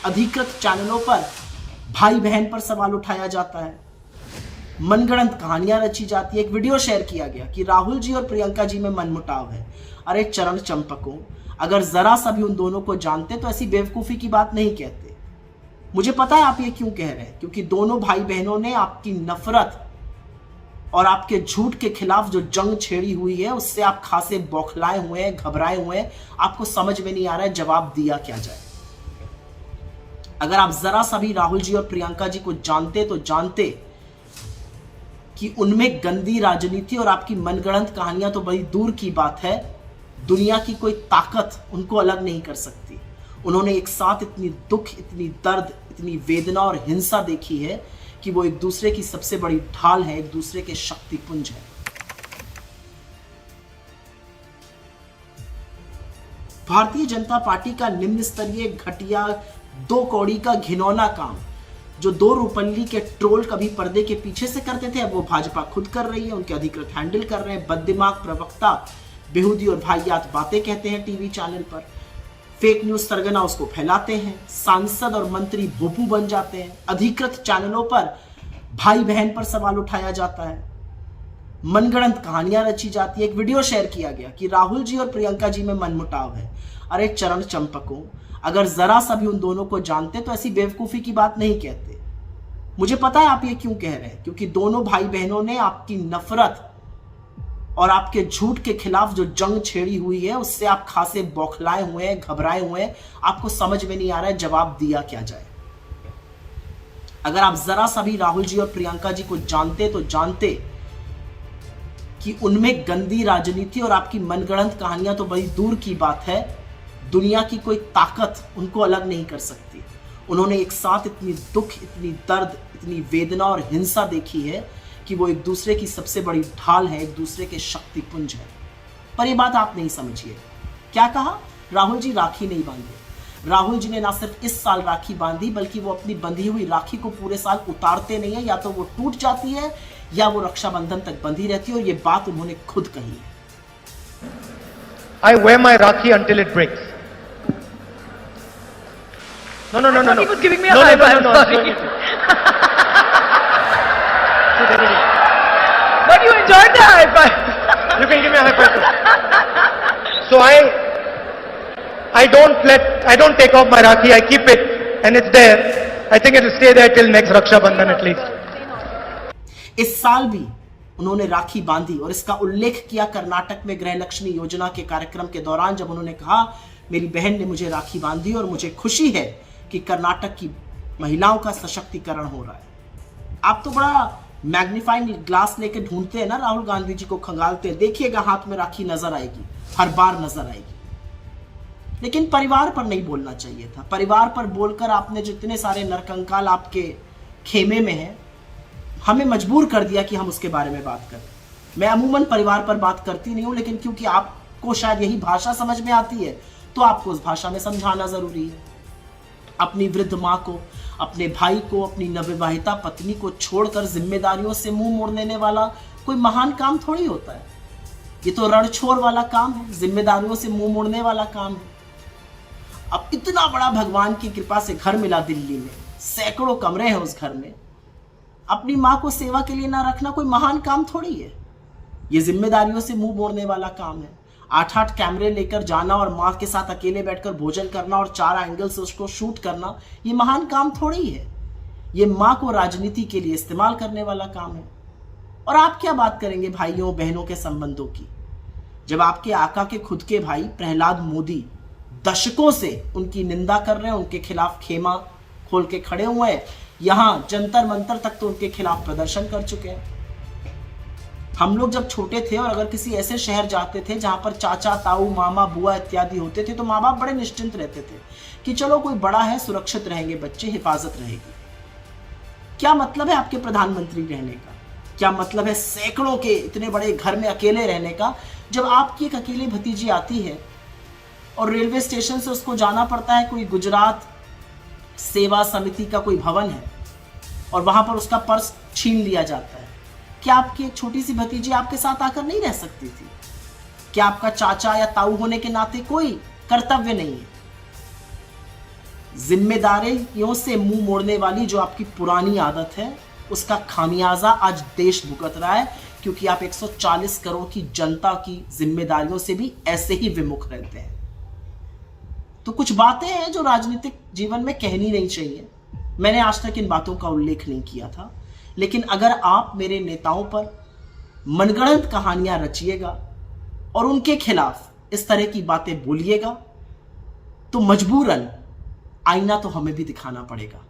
अधिकृत चैनलों पर भाई बहन पर सवाल उठाया जाता है, मनगढ़ंत कहानियां रची जाती है। एक वीडियो शेयर किया गया कि राहुल जी और प्रियंका जी में मनमुटाव है। अरे चरण चंपकों, अगर जरा सा भी उन दोनों को जानते तो ऐसी बेवकूफी की बात नहीं कहते। मुझे पता है आप ये क्यों कह रहे हैं, क्योंकि दोनों भाई बहनों ने आपकी नफरत और आपके झूठ के खिलाफ जो जंग छेड़ी हुई है उससे आप खासे बौखलाए हुए हैं, घबराए हुए हैं। आपको समझ में नहीं आ रहा है जवाब दिया क्या जाए। अगर आप जरा सा भी राहुल जी और प्रियंका जी को जानते तो जानते कि उनमें गंदी राजनीति और आपकी मनगढ़ंत कहानियां तो बड़ी दूर की बात है, दुनिया की कोई ताकत उनको अलग नहीं कर सकती। उन्होंने एक साथ इतनी दुख, इतनी दर्द, इतनी वेदना और हिंसा देखी है कि वो एक दूसरे की सबसे बड़ी ढाल है, एक दूसरे के शक्तिपुंज है। भारतीय जनता पार्टी का निम्न स्तरीय घटिया, दो कौड़ी का घिनौना काम जो दो रुपल्ली के ट्रोल कभी पर्दे के पीछे से करते थे, अब वो भाजपा खुद कर रही है, उनके अधिकृत हैंडल कर रहे हैं। बददिमाग प्रवक्ता बेहूदी और भाईयात बातें कहते हैं टीवी चैनल पर, फेक न्यूज सरगना उसको फैलाते हैं, सांसद और मंत्री भोपू बन जाते हैं। अधिकृत चैनलों पर भाई बहन पर सवाल उठाया जाता है, मनगढ़ंत कहानियां रची जाती है। एक वीडियो शेयर किया गया कि राहुल जी और प्रियंका जी में मनमुटाव है। अरे चरण चंपकों, अगर जरा सा भी उन दोनों को जानते तो ऐसी बेवकूफी की बात नहीं कहते। मुझे पता है आप ये क्यों कह रहे हैं, क्योंकि दोनों भाई बहनों ने आपकी नफरत और आपके झूठ के खिलाफ जो जंग छेड़ी हुई है उससे आप खासे बौखलाए हुए हैं, घबराए हुए हैं। आपको समझ में नहीं आ रहा है जवाब दिया क्या जाए। अगर आप जरा सा भी राहुल जी और प्रियंका जी को जानते तो जानते कि उनमें गंदी राजनीति और आपकी मनगढ़ंत कहानियां तो बड़ी दूर की बात है, दुनिया की कोई ताकत उनको अलग नहीं कर सकती। उन्होंने एक साथ इतनी दुख, इतनी दर्द, इतनी वेदना और हिंसा देखी है कि वो एक दूसरे की सबसे बड़ी ढाल है, एक दूसरे के शक्तिपुंज है। पर ये बात आप नहीं समझिए। क्या कहा? राहुल जी राखी नहीं बांधे। राहुल जी ने ना सिर्फ इस साल राखी बांधी, बल्कि वो अपनी बंधी हुई राखी को पूरे साल उतारते नहीं है। या तो वो टूट जाती है या वो रक्षाबंधन तक बंधी रहती है, और ये बात उन्होंने खुद कही है। I wear my Rakhi until it breaks. No. He was giving me a high five. Sorry. But you enjoyed the high five. You can give me a high five too. So I don't take off my Rakhi. I keep it and it's there. I think it will stay there till next Raksha Bandhan at least. इस साल भी उन्होंने राखी बांधी और इसका उल्लेख किया कर्नाटक में गृह लक्ष्मी योजना के कार्यक्रम के दौरान, जब उन्होंने कहा मेरी बहन ने मुझे राखी बांधी और मुझे खुशी है कि कर्नाटक की महिलाओं का सशक्तिकरण हो रहा है। आप तो बड़ा मैग्नीफाइंग ग्लास लेके ढूंढते हैं ना, राहुल गांधी जी को खंगालते हैं, देखिएगा हाथ में राखी नजर आएगी, हर बार नजर आएगी। लेकिन परिवार पर नहीं बोलना चाहिए था। परिवार पर बोलकर आपने जितने सारे नरकंकाल आपके खेमे में हैं, हमें मजबूर कर दिया कि हम उसके बारे में बात करें। मैं अमूमन परिवार पर बात करती नहीं हूं, लेकिन क्योंकि आपको शायद यही भाषा समझ में आती है तो आपको उस भाषा में समझाना जरूरी है। अपनी वृद्ध माँ को, अपने भाई को, अपनी नवविवाहिता पत्नी को छोड़कर जिम्मेदारियों से मुंह मोड़ लेने वाला कोई महान काम थोड़ी होता है। ये तो रणछोड़ वाला काम है, जिम्मेदारियों से मुंह मोड़ने वाला काम है। अब इतना बड़ा भगवान की कृपा से घर मिला दिल्ली में, सैकड़ों कमरे हैं उस घर में, अपनी माँ को सेवा के लिए ना रखना कोई महान काम थोड़ी है। ये जिम्मेदारियों से मुंह मोड़ने वाला काम है। 8-8 कैमरे लेकर जाना और माँ के साथ अकेले बैठकर भोजन करना और 4 एंगल से उसको शूट करना, ये महान काम थोड़ी है। ये माँ को राजनीति के लिए इस्तेमाल करने वाला काम है। और आप क्या बात करेंगे भाइयों बहनों के संबंधों की, जब आपके आका के खुद के भाई प्रहलाद मोदी दशकों से उनकी निंदा कर रहे हैं, उनके खिलाफ खेमा खोल के खड़े हुए हैं, यहां जंतर मंतर तक तो उनके खिलाफ प्रदर्शन कर चुके हैं। हम लोग जब छोटे थे और अगर किसी ऐसे शहर जाते थे जहां पर चाचा, ताऊ, मामा, बुआ इत्यादि होते थे, तो माँ बाप बड़े निश्चिंत रहते थे कि चलो कोई बड़ा है, सुरक्षित रहेंगे बच्चे, हिफाजत रहेगी। क्या मतलब है आपके प्रधानमंत्री रहने का? क्या मतलब है सैकड़ों के इतने बड़े घर में अकेले रहने का, जब आपकी एक अकेली भतीजी आती है और रेलवे स्टेशन से उसको जाना पड़ता है कोई गुजरात सेवा समिति का कोई भवन है और वहां पर उसका पर्स छीन लिया जाता है। क्या आपकी एक छोटी सी भतीजी आपके साथ आकर नहीं रह सकती थी? क्या आपका चाचा या ताऊ होने के नाते कोई कर्तव्य नहीं है? जिम्मेदारियों से मुंह मोड़ने वाली जो आपकी पुरानी आदत है, उसका खामियाजा आज देश भुगत रहा है, क्योंकि आप 140 करोड़ की जनता की जिम्मेदारियों से भी ऐसे ही विमुख रहते हैं। तो कुछ बातें हैं जो राजनीतिक जीवन में कहनी नहीं चाहिए। मैंने आज तक इन बातों का उल्लेख नहीं किया था, लेकिन अगर आप मेरे नेताओं पर मनगढ़ंत कहानियां रचिएगा और उनके खिलाफ इस तरह की बातें बोलिएगा, तो मजबूरन आईना तो हमें भी दिखाना पड़ेगा।